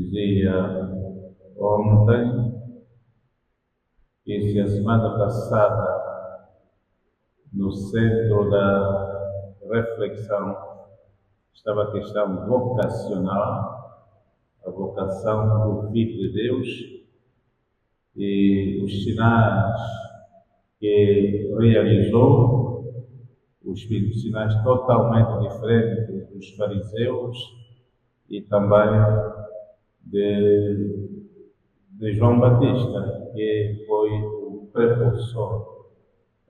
dizia ontem que se a semana passada, no centro da reflexão, estava a questão vocacional, a vocação do Filho de Deus e os sinais que realizou, os sinais totalmente diferentes dos fariseus e também de João Batista, que foi o precursor,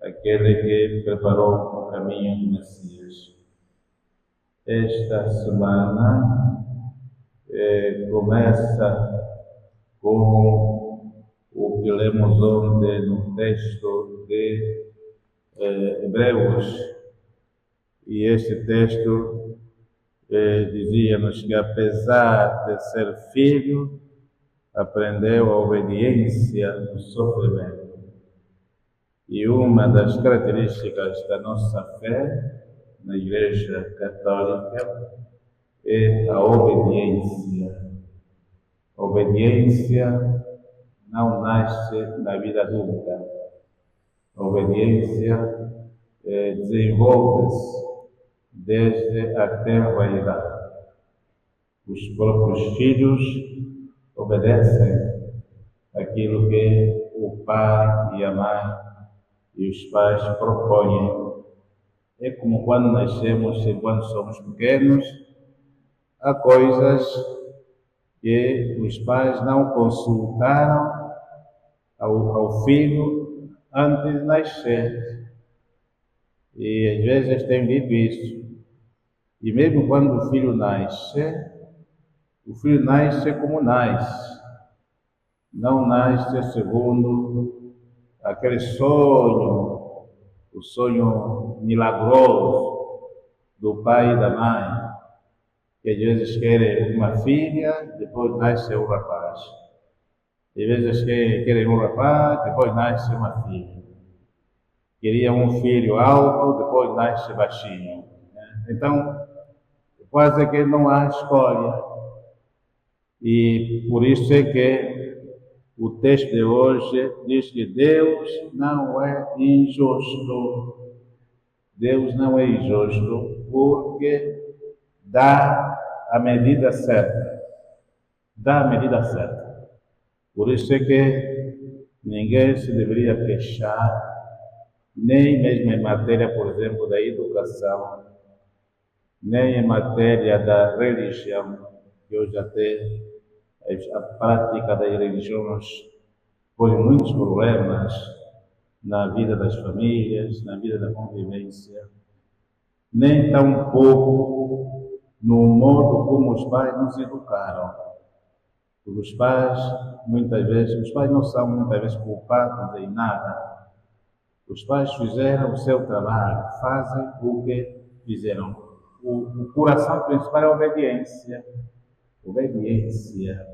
aquele que preparou o caminho do Messias. Esta semana começa com o que lemos ontem no texto de Hebreus, e este texto dizia-nos que, apesar de ser filho, aprendeu a obediência no sofrimento. E uma das características da nossa fé na Igreja Católica é a obediência. A obediência não nasce na vida adulta. A obediência desenvolve-se desde a tenra idade. Os próprios filhos obedecem aquilo que o pai e a mãe e os pais propõem. É como quando nascemos e quando somos pequenos, há coisas que os pais não consultaram ao filho antes de nascer. E às vezes tem dito isso. E mesmo quando o filho nasce como nasce. Não nasce segundo aquele sonho, o sonho milagroso do pai e da mãe, que às vezes querem uma filha, depois nasce um rapaz. Às vezes querem um rapaz, depois nasce uma filha. Queriam um filho alto, depois nasce baixinho. Então, quase que não há escolha. E por isso é que o texto de hoje diz que Deus não é injusto. Deus não é injusto porque dá a medida certa. Dá a medida certa. Por isso é que ninguém se deveria queixar, nem mesmo em matéria, por exemplo, da educação, nem em matéria da religião, que hoje até a prática das religiões põe muitos problemas na vida das famílias, na vida da convivência, nem tampouco no modo como os pais nos educaram. Os pais não são muitas vezes culpados em nada. Os pais fizeram o seu trabalho, fazem o que fizeram. O coração principal é a obediência. Obediência.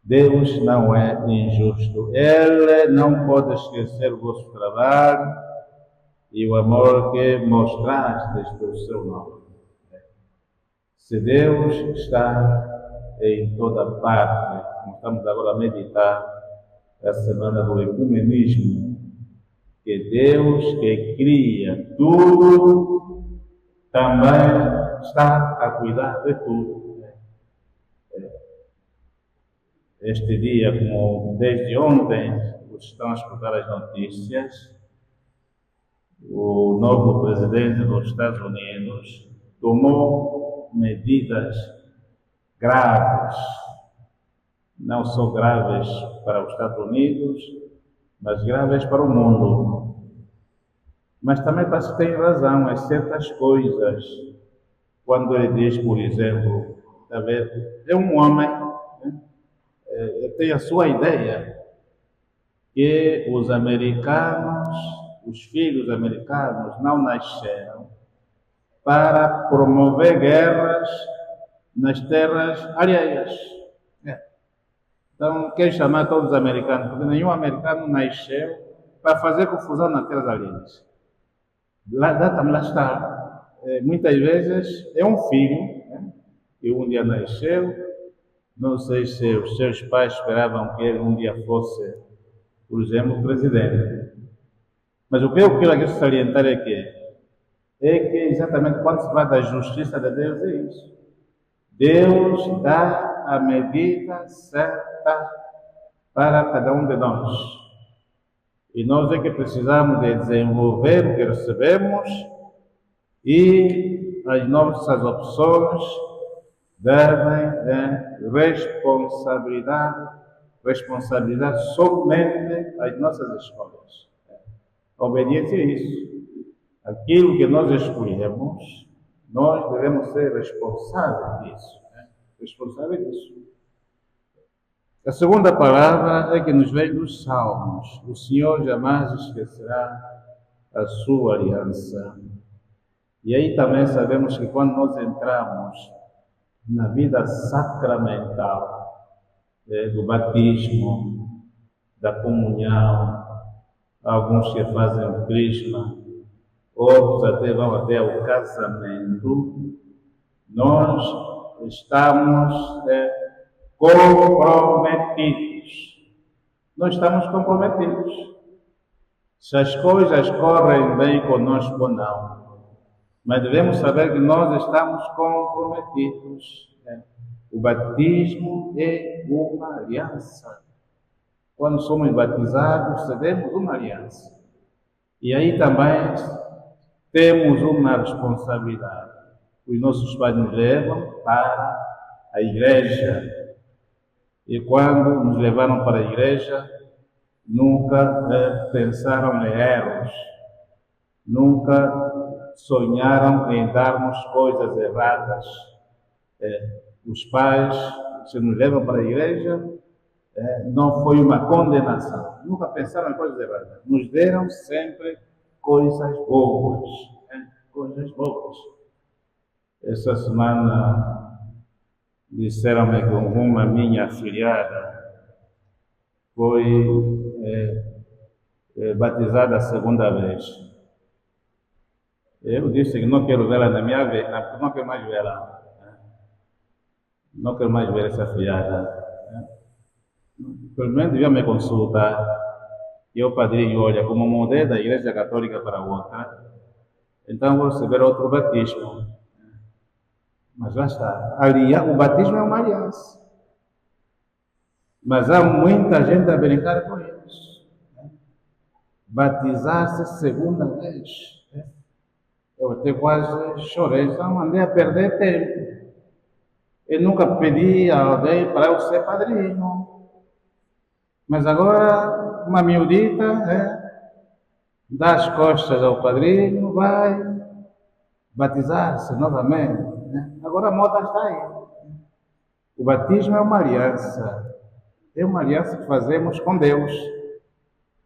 Deus não é injusto. Ele não pode esquecer o vosso trabalho e o amor que mostrastes pelo seu nome. Se Deus está em toda parte, como estamos agora a meditar a semana do ecumenismo, que Deus que cria tudo também está a cuidar de tudo. Este dia, como desde ontem, estão a escutar as notícias, o novo presidente dos Estados Unidos tomou medidas graves, não só graves para os Estados Unidos, mas graves para o mundo. Mas também parece que tem razão em certas coisas, quando ele diz, por exemplo, é um homem, tem a sua ideia, que os americanos, os filhos americanos não nasceram para promover guerras nas terras alheias. Então, quer chamar todos os americanos, porque nenhum americano nasceu para fazer confusão nas terras alheias. Lá está. Muitas vezes é um filho, que um dia nasceu Não sei se os seus pais esperavam que ele um dia fosse, por exemplo, presidente. Mas o que eu quero aqui salientar é que exatamente quando se fala da justiça de Deus é isso. Deus dá a medida certa para cada um de nós. E nós é que precisamos de desenvolver o que recebemos e as nossas opções devem responsabilidade somente as nossas escolhas. A obediência é isso. Aquilo que nós escolhemos, nós devemos ser responsáveis disso. Responsáveis disso. A segunda palavra é que nos vem dos Salmos. O Senhor jamais esquecerá a sua aliança. E aí também sabemos que quando nós entramos na vida sacramental, do batismo, da comunhão, alguns que fazem o crisma, outros até vão até ao casamento, nós estamos comprometidos. Nós estamos comprometidos. Se as coisas correm bem conosco ou não, mas devemos saber que nós estamos comprometidos. O batismo é uma aliança. Quando somos batizados, recebemos uma aliança. E aí também temos uma responsabilidade. Os nossos pais nos levam para a igreja. E quando nos levaram para a igreja, nunca pensaram em erros, nunca sonharam em darmos coisas erradas. Os pais, se nos levam para a igreja, não foi uma condenação, nunca pensaram em coisas erradas, nos deram sempre coisas boas, coisas boas. Essa semana disseram-me que uma minha afilhada foi batizada a segunda vez. Eu disse que não quero vê-la na minha vida, não quero mais vê-la. Não quero mais ver essa afilhada. Pelo menos devia me consultar. E o padrinho, olha, como mudei da igreja católica para outra, então vou receber outro batismo. Mas lá está. O batismo é uma aliança. Mas há muita gente a brincar com isso. Batizar-se segunda vez. Eu até quase chorei, então andei a perder tempo. Eu nunca pedi a alguém para eu ser padrinho. Mas agora, uma miudita, dá as costas ao padrinho, vai batizar-se novamente. Agora a moda está aí. O batismo é uma aliança. É uma aliança que fazemos com Deus.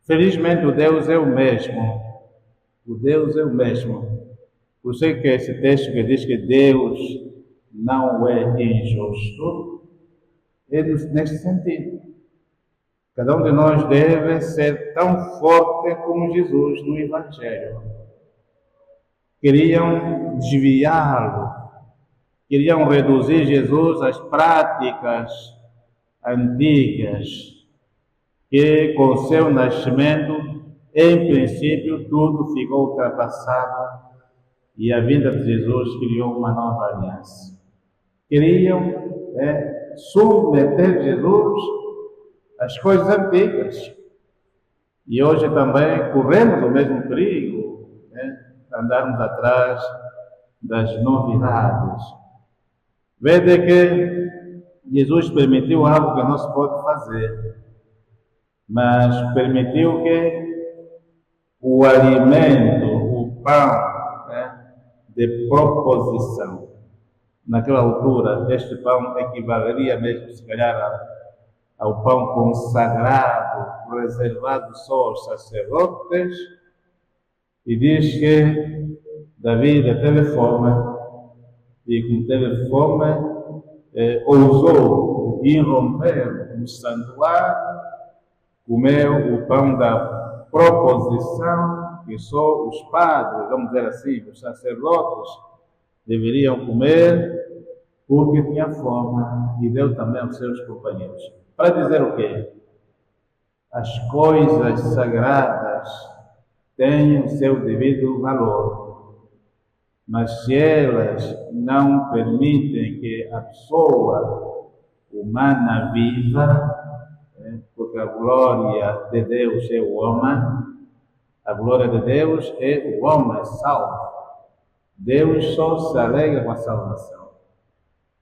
Felizmente o Deus é o mesmo. O Deus é o mesmo. Por isso que esse texto que diz que Deus não é injusto, é neste sentido. Cada um de nós deve ser tão forte como Jesus no Evangelho. Queriam desviá-lo, queriam reduzir Jesus às práticas antigas, que com seu nascimento, em princípio, tudo ficou ultrapassado e a vinda de Jesus criou uma nova aliança. Queriam submeter Jesus às coisas antigas. E hoje também corremos o mesmo perigo, andarmos atrás das novidades. Vede que Jesus permitiu algo que não se pode fazer, mas permitiu que o alimento, o pão, de proposição. Naquela altura, este pão equivaleria mesmo, se calhar, ao pão consagrado, reservado só aos sacerdotes, e diz que Davi teve fome, e como teve fome, ousou irromper no santuário, comeu o pão da proposição, que só os padres, vamos dizer assim, os sacerdotes, deveriam comer, porque tinha fome, e deu também aos seus companheiros. Para dizer o quê? As coisas sagradas têm o seu devido valor, mas se elas não permitem que a pessoa humana viva, porque a glória de Deus é o homem, a glória de Deus é o homem salvo. Deus só se alegra com a salvação.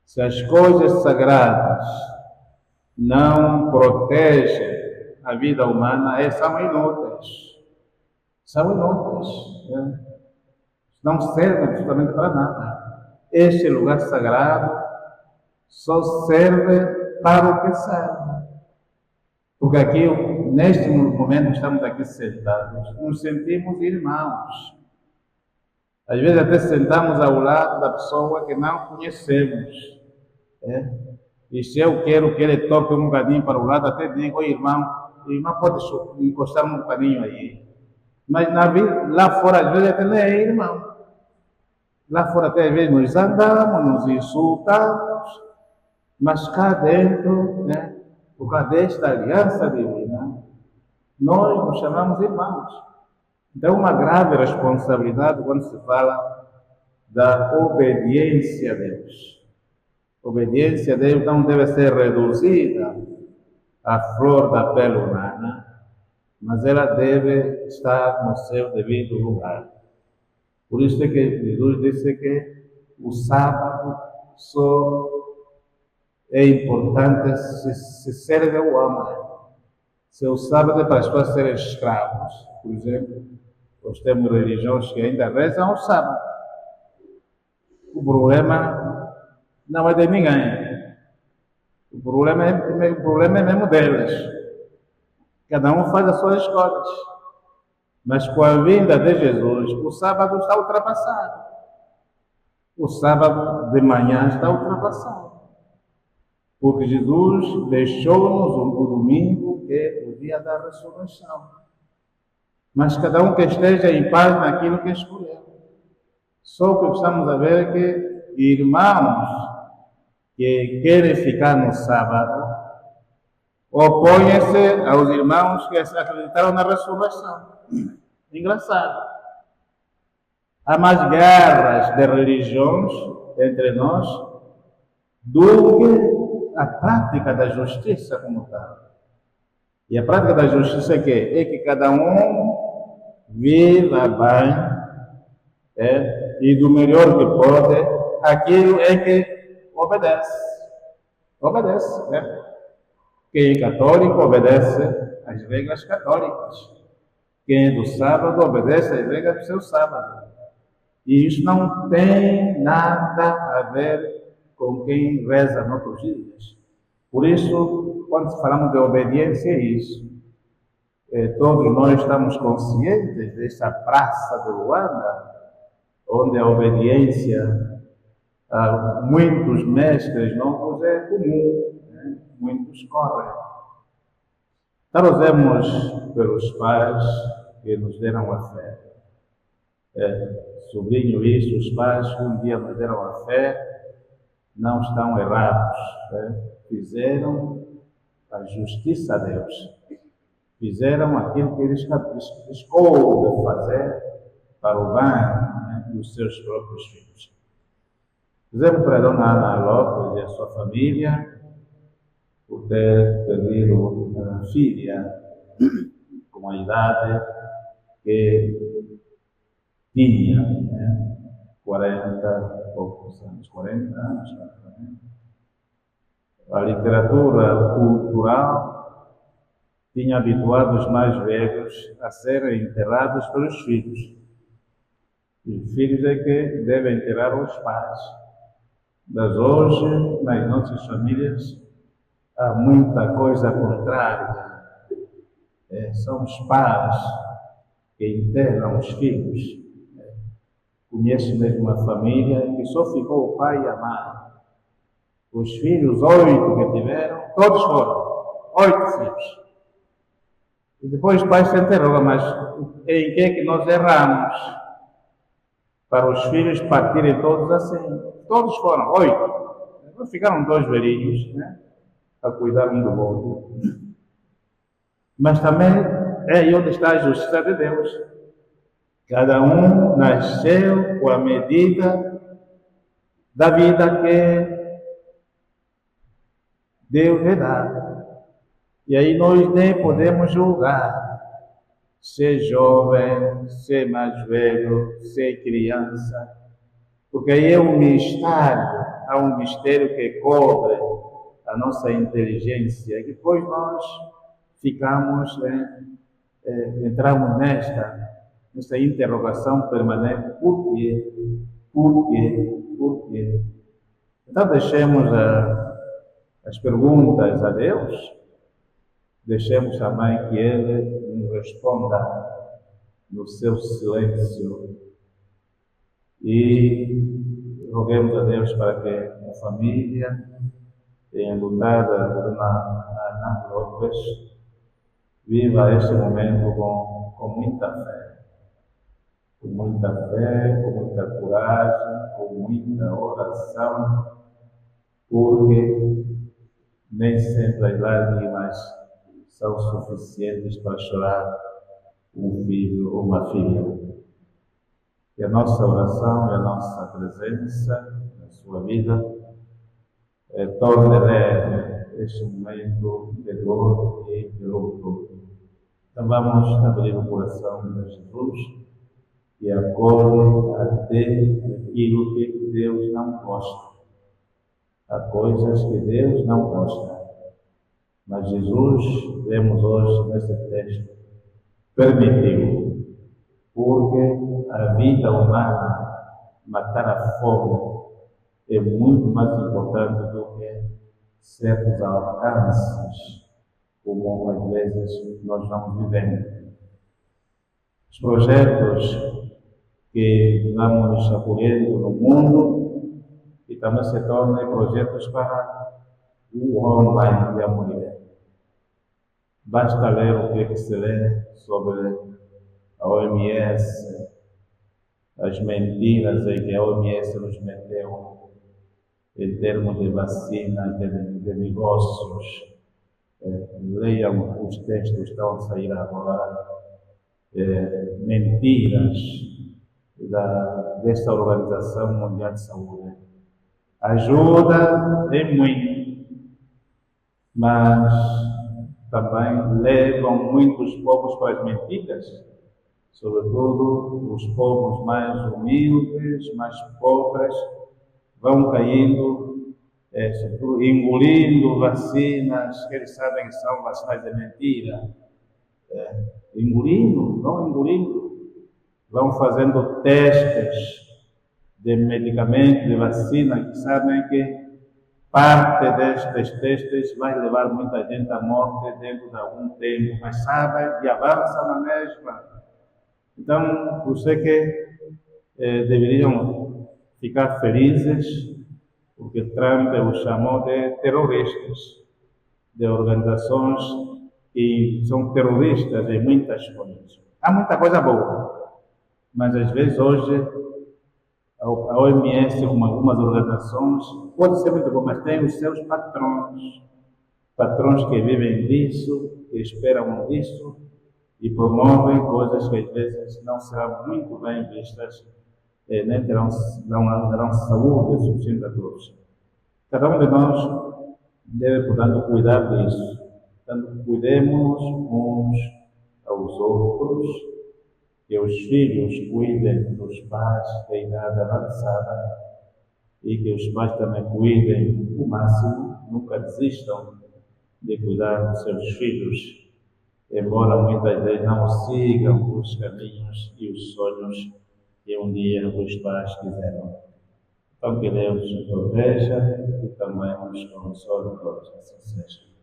Se as coisas sagradas não protegem a vida humana, são inúteis. São inúteis. Não servem absolutamente para nada. Este lugar sagrado só serve para o que serve. Porque aqui, neste momento, estamos aqui sentados, nos sentimos irmãos. Às vezes até sentamos ao lado da pessoa que não conhecemos. E se eu quero que ele toque um bocadinho para o lado, até digo, irmão, pode encostar um bocadinho aí. Mas na vida, lá fora, às vezes até não é irmão. Lá fora até às vezes nos zangamos, nos insultamos, mas cá dentro, por causa desta aliança divina, nós nos chamamos irmãos. Então, é uma grave responsabilidade quando se fala da obediência a Deus. Obediência a Deus não deve ser reduzida à flor da pele humana, mas ela deve estar no seu devido lugar. Por isso é que Jesus disse que o sábado só é importante se serve ao homem. Se o sábado é para as pessoas serem escravos, por exemplo, nós temos religiões que ainda rezam ao sábado. O problema não é de ninguém. O problema é mesmo deles. Cada um faz as suas escolhas. Mas com a vinda de Jesus, o sábado está ultrapassado. O sábado de manhã está ultrapassado. Porque Jesus deixou-nos o domingo, que é o dia da ressurreição. Mas cada um que esteja em paz naquilo que escolheu. Só o que precisamos a ver é que irmãos que querem ficar no sábado opõem-se aos irmãos que acreditaram na ressurreição. Engraçado. Há mais guerras de religiões entre nós do que a prática da justiça como tal. E a prática da justiça é que cada um viva bem, e do melhor que pode, aquilo é que obedece. Obedece, Quem é católico obedece às regras católicas. Quem é do sábado obedece às regras do seu sábado. E isso não tem nada a ver com quem reza noutros dias. Por isso, quando falamos de obediência, é isso. Todos nós estamos conscientes desta praça de Luanda, onde a obediência a muitos mestres novos é comum, muitos correm. Trazemos pelos pais que nos deram a fé. Sublinho isso, os pais que um dia nos deram a fé não estão errados. Fizeram a justiça a Deus. Fizeram aquilo que eles escolhem fazer para o bem dos seus próprios filhos. Fizemos para a dona Ana Lopes e a sua família por ter perdido uma filha com a idade que tinha, 40 e poucos anos, 40 anos. A literatura cultural tinha habituado os mais velhos a serem enterrados pelos filhos. Os filhos é que devem enterrar os pais. Mas hoje, nas nossas famílias, há muita coisa contrária. São os pais que enterram os filhos. Conheço mesmo uma família que só ficou o pai e a mãe. Os filhos, 8 que tiveram, todos foram. 8 filhos. E depois os pais se interrogam, mas em que é que nós erramos? Para os filhos partirem todos assim. Todos foram, 8. Ficaram dois velhinhos, né? A cuidar um do outro. Mas também é aí onde está a justiça de Deus. Cada um nasceu com a medida da vida que Deus lhe dá. E aí nós nem podemos julgar se é jovem, se é mais velho, se é criança, porque aí é um mistério, há um mistério que cobre a nossa inteligência, e depois nós ficamos, entramos nesta interrogação permanente: por quê? Por quê? Por quê? Então deixemos as perguntas a Deus, deixemos também que Ele nos responda no seu silêncio e roguemos a Deus para que a família enlutada na Ana Lopes viva este momento com muita fé, com muita coragem, com muita oração, porque nem sempre as lágrimas são suficientes para chorar um filho ou uma filha. Que a nossa oração e a nossa presença na sua vida torne leve este momento de dor e de luto. Então vamos abrir o coração de Jesus e acolhe até aquilo que Deus não gosta. Há coisas que Deus não gosta. Mas Jesus, vemos hoje neste texto, permitiu, porque a vida humana, matar a fome, é muito mais importante do que certos alcances, como às vezes nós vamos vivendo. Os projetos que vamos acolhendo no mundo e também se tornam projetos para o homem e a mulher. Basta ler o que se lê sobre a OMS, as mentiras em que a OMS nos meteu em termos de vacina, de negócios. Leiam os textos que estão a sair agora. Mentiras desta Organização Mundial de Saúde. Ajuda em muito, mas também levam muitos povos para as mentiras, sobretudo os povos mais humildes, mais pobres, vão caindo, engolindo vacinas que eles sabem que são vacinas de mentira. Engolindo, vão fazendo testes de medicamentos, de vacina, que sabem que parte destes testes vai levar muita gente à morte dentro de algum tempo, mas sabem e avançam na mesma. Então, por isso é que deveriam ficar felizes, porque Trump os chamou de terroristas, de organizações que são terroristas em muitas coisas. Há muita coisa boa, mas às vezes hoje a OMS, algumas organizações, pode ser muito bom, mas tem os seus patrões que vivem disso, que esperam disso e promovem coisas que às vezes não serão muito bem vistas, nem darão saúde suficiente a todos. Cada um de nós deve, portanto, cuidar disso. Portanto, cuidemos uns aos outros, que os filhos cuidem dos pais da idade avançada e que os pais também cuidem o máximo, nunca desistam de cuidar dos seus filhos, embora muitas vezes não sigam os caminhos e os sonhos que um dia os pais quiseram. Então que Deus nos proteja e também nos console todos, assim seja.